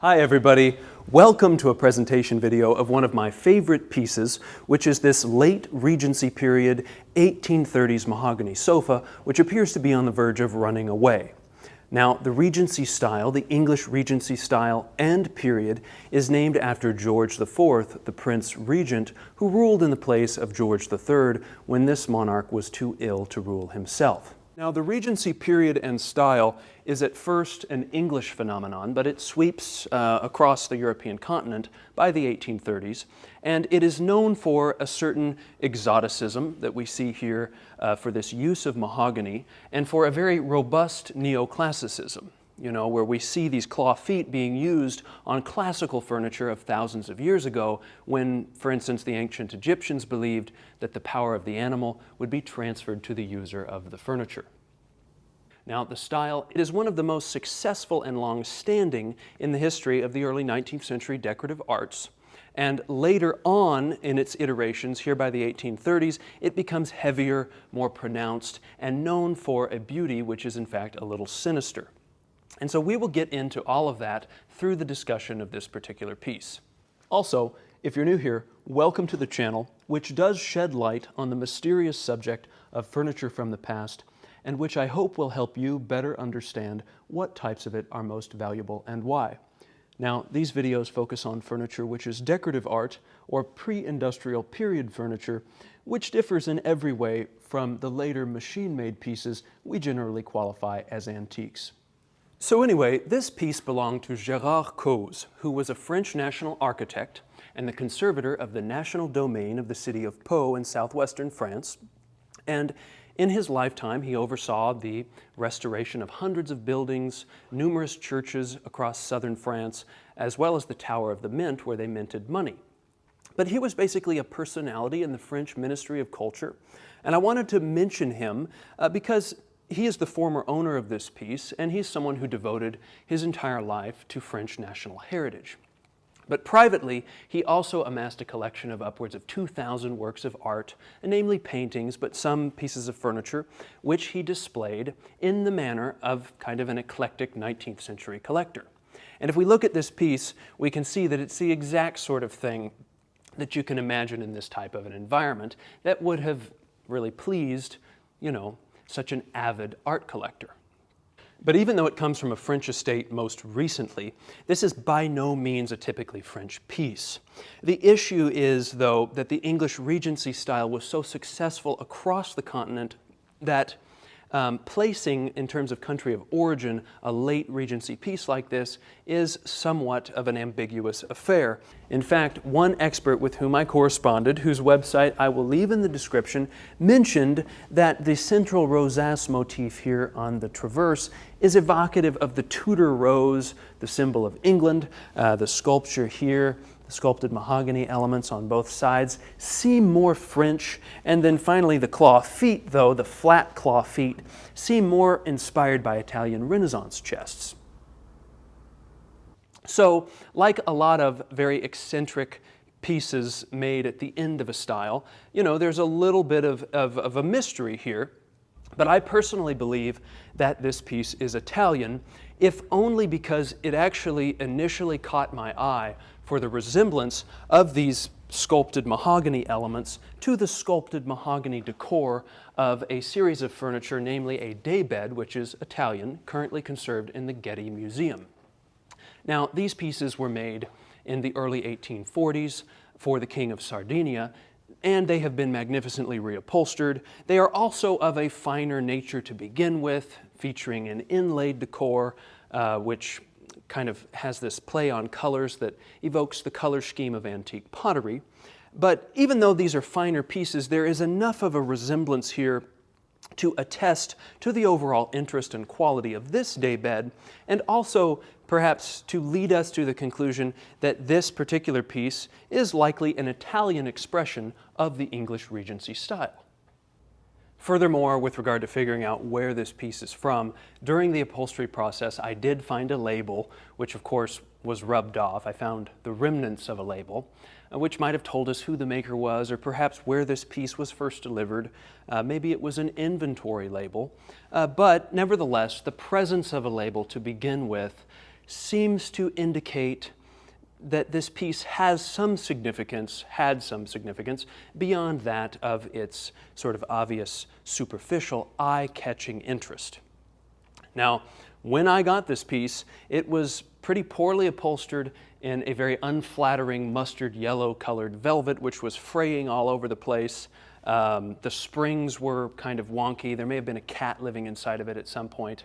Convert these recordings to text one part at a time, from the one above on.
Hi everybody, welcome to a presentation video of one of my favorite pieces, which is this late Regency period 1830s mahogany sofa, which appears to be on the verge of running away. Now, the Regency style, the English Regency style and period, is named after George IV, the Prince Regent, who ruled in the place of George III when this monarch was too ill to rule himself. Now, the Regency period and style is at first an English phenomenon, but it sweeps across the European continent by the 1830s, and it is known for a certain exoticism that we see here for this use of mahogany, and for a very robust neoclassicism, where we see these claw feet being used on classical furniture of thousands of years ago when, for instance, the ancient Egyptians believed that the power of the animal would be transferred to the user of the furniture. Now, the style, it is one of the most successful and long-standing in the history of the early 19th century decorative arts. And later on in its iterations, here by the 1830s, it becomes heavier, more pronounced, and known for a beauty which is in fact a little sinister. And so we will get into all of that through the discussion of this particular piece. Also, if you're new here, welcome to the channel, which does shed light on the mysterious subject of furniture from the past, and which I hope will help you better understand what types of it are most valuable and why. Now, these videos focus on furniture which is decorative art or pre-industrial period furniture, which differs in every way from the later machine-made pieces we generally qualify as antiques. So anyway, this piece belonged to Gérard Cauze, who was a French national architect and the conservator of the national domain of the city of Pau in southwestern France. And in his lifetime, he oversaw the restoration of hundreds of buildings, numerous churches across southern France, as well as the Tower of the Mint, where they minted money. But he was basically a personality in the French Ministry of Culture, and I wanted to mention him because he is the former owner of this piece, and he's someone who devoted his entire life to French national heritage. But privately, he also amassed a collection of upwards of 2,000 works of art, namely paintings, but some pieces of furniture, which he displayed in the manner of kind of an eclectic 19th century collector. And if we look at this piece, we can see that it's the exact sort of thing that you can imagine in this type of an environment that would have really pleased, such an avid art collector. But even though it comes from a French estate most recently, this is by no means a typically French piece. The issue is, though, that the English Regency style was so successful across the continent that placing, in terms of country of origin, a late Regency piece like this is somewhat of an ambiguous affair. In fact, one expert with whom I corresponded, whose website I will leave in the description, mentioned that the central rosace motif here on the traverse is evocative of the Tudor rose, the symbol of England. The sculpture here, the sculpted mahogany elements on both sides, seem more French. And then finally the claw feet, though, the flat claw feet, seem more inspired by Italian Renaissance chests. So, like a lot of very eccentric pieces made at the end of a style, there's a little bit of a mystery here. But I personally believe that this piece is Italian, if only because it actually initially caught my eye for the resemblance of these sculpted mahogany elements to the sculpted mahogany decor of a series of furniture, namely a daybed, which is Italian, currently conserved in the Getty Museum. Now, these pieces were made in the early 1840s for the King of Sardinia, and they have been magnificently reupholstered. They are also of a finer nature to begin with, featuring an inlaid decor, which kind of has this play on colors that evokes the color scheme of antique pottery. But even though these are finer pieces, there is enough of a resemblance here to attest to the overall interest and quality of this daybed, and also perhaps to lead us to the conclusion that this particular piece is likely an Italian expression of the English Regency style. Furthermore, with regard to figuring out where this piece is from, during the upholstery process I did find a label, which of course was rubbed off. I found the remnants of a label, which might have told us who the maker was, or perhaps where this piece was first delivered. Maybe it was an inventory label. But nevertheless, the presence of a label to begin with seems to indicate that this piece has some significance, had some significance, beyond that of its sort of obvious, superficial, eye-catching interest. Now, when I got this piece, it was pretty poorly upholstered in a very unflattering mustard yellow colored velvet, which was fraying all over the place. The springs were kind of wonky. There may have been a cat living inside of it at some point.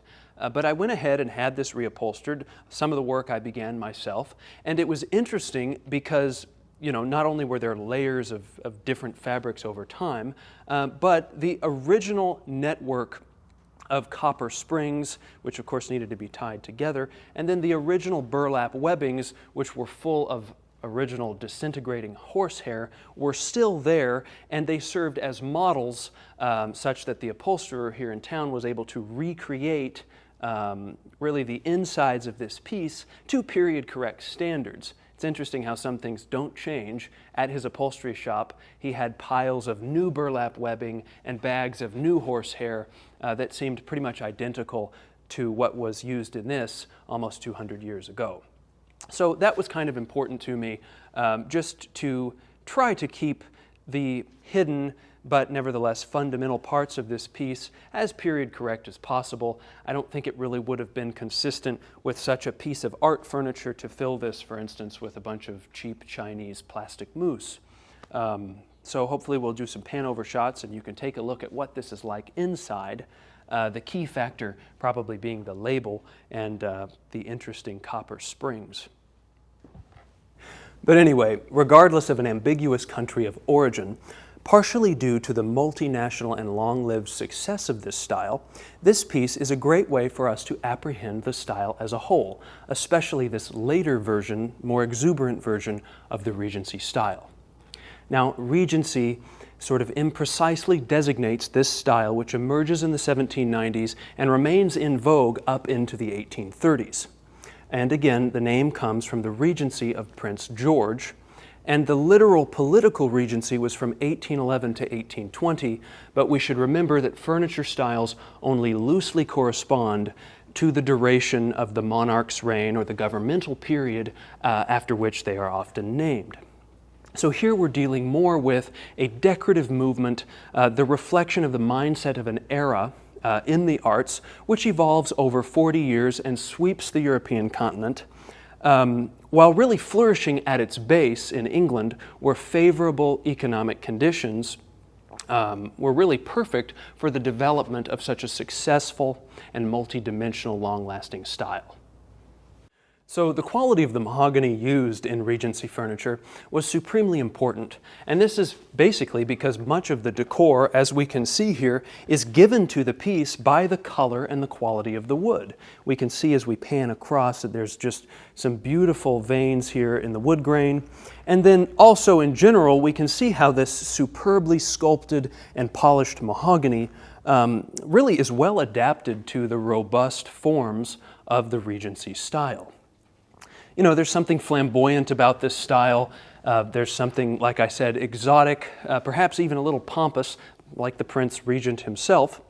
But I went ahead and had this reupholstered. Some of the work I began myself. And it was interesting because, you know, not only were there layers of different fabrics over time, but the original network of copper springs, which of course needed to be tied together, and then the original burlap webbings, which were full of original disintegrating horsehair, were still there, and they served as models such that the upholsterer here in town was able to recreate really the insides of this piece to period-correct standards. It's interesting how some things don't change. At his upholstery shop, he had piles of new burlap webbing and bags of new horsehair that seemed pretty much identical to what was used in this almost 200 years ago. So that was kind of important to me, just to try to keep the hidden but nevertheless fundamental parts of this piece as period correct as possible. I don't think it really would have been consistent with such a piece of art furniture to fill this, for instance, with a bunch of cheap Chinese plastic mousse. So hopefully we'll do some pan-over shots and you can take a look at what this is like inside. The key factor probably being the label and the interesting copper springs. But anyway, regardless of an ambiguous country of origin, partially due to the multinational and long-lived success of this style, this piece is a great way for us to apprehend the style as a whole, especially this later version, more exuberant version of the Regency style. Now, Regency sort of imprecisely designates this style, which emerges in the 1790s and remains in vogue up into the 1830s. And again, the name comes from the Regency of Prince George, and the literal political regency was from 1811 to 1820, but we should remember that furniture styles only loosely correspond to the duration of the monarch's reign or the governmental period after which they are often named. So here we're dealing more with a decorative movement, the reflection of the mindset of an era in the arts, which evolves over 40 years and sweeps the European continent, while really flourishing at its base in England, where favorable economic conditions were really perfect for the development of such a successful and multi-dimensional, long-lasting style. So the quality of the mahogany used in Regency furniture was supremely important, and this is basically because much of the decor, as we can see here, is given to the piece by the color and the quality of the wood. We can see as we pan across that there's just some beautiful veins here in the wood grain, and then also in general we can see how this superbly sculpted and polished mahogany really is well adapted to the robust forms of the Regency style. You know, there's something flamboyant about this style. There's something, like I said, exotic, perhaps even a little pompous, like the Prince Regent himself.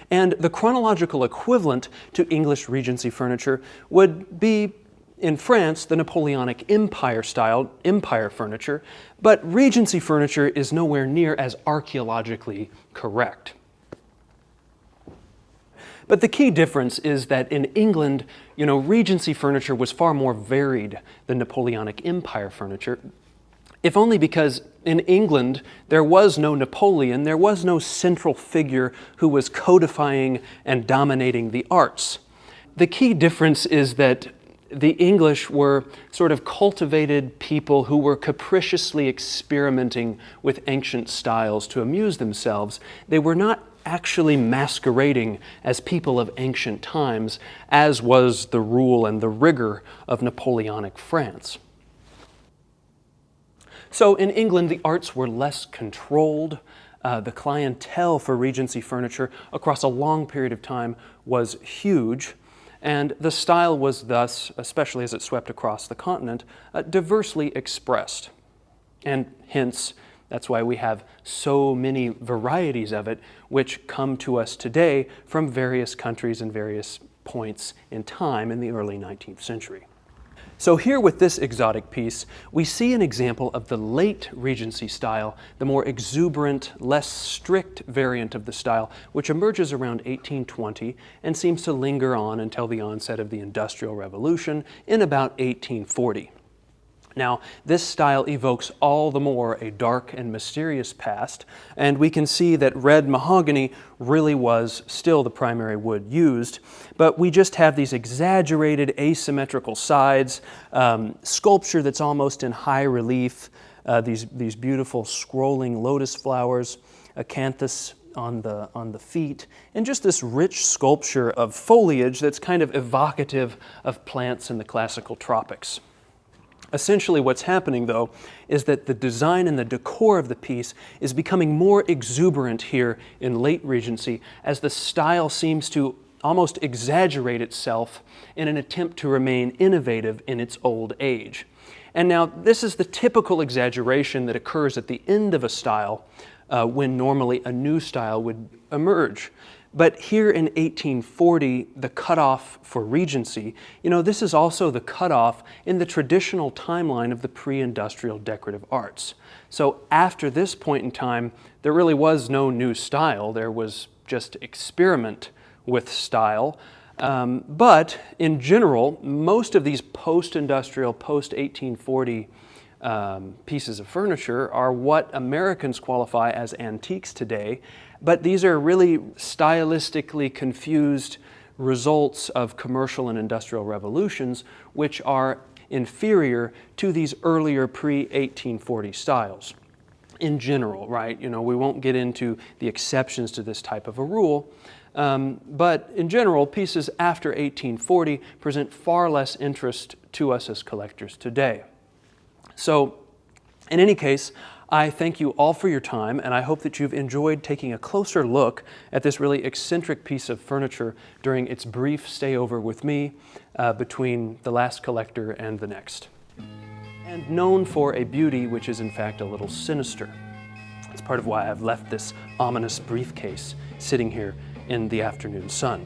And the chronological equivalent to English Regency furniture would be, in France, the Napoleonic Empire style, empire furniture, but Regency furniture is nowhere near as archaeologically correct. But the key difference is that in England, you know, Regency furniture was far more varied than Napoleonic Empire furniture, if only because in England there was no Napoleon, there was no central figure who was codifying and dominating the arts. The key difference is that the English were sort of cultivated people who were capriciously experimenting with ancient styles to amuse themselves. They were not actually masquerading as people of ancient times, as was the rule and the rigor of Napoleonic France. So in England, the arts were less controlled. The clientele for Regency furniture across a long period of time was huge, and the style was thus, especially as it swept across the continent, diversely expressed. And hence, that's why we have so many varieties of it, which come to us today from various countries and various points in time in the early 19th century. So here with this exotic piece, we see an example of the late Regency style, the more exuberant, less strict variant of the style, which emerges around 1820 and seems to linger on until the onset of the Industrial Revolution in about 1840. Now, this style evokes all the more a dark and mysterious past, and we can see that red mahogany really was still the primary wood used, but we just have these exaggerated asymmetrical sides, sculpture that's almost in high relief, these beautiful scrolling lotus flowers, acanthus on the feet, and just this rich sculpture of foliage that's kind of evocative of plants in the classical tropics. Essentially what's happening, though, is that the design and the decor of the piece is becoming more exuberant here in late Regency as the style seems to almost exaggerate itself in an attempt to remain innovative in its old age. And now this is the typical exaggeration that occurs at the end of a style when normally a new style would emerge. But here in 1840, the cutoff for Regency, this is also the cutoff in the traditional timeline of the pre-industrial decorative arts. So after this point in time, there really was no new style. There was just experiment with style. But in general, most of these post-industrial, post-1840 pieces of furniture are what Americans qualify as antiques today, but these are really stylistically confused results of commercial and industrial revolutions, which are inferior to these earlier pre-1840 styles. In general, right? We won't get into the exceptions to this type of a rule, but in general, pieces after 1840 present far less interest to us as collectors today. So, in any case, I thank you all for your time, and I hope that you've enjoyed taking a closer look at this really eccentric piece of furniture during its brief stay over with me between the last collector and the next. And known for a beauty which is in fact a little sinister. That's part of why I've left this ominous briefcase sitting here in the afternoon sun.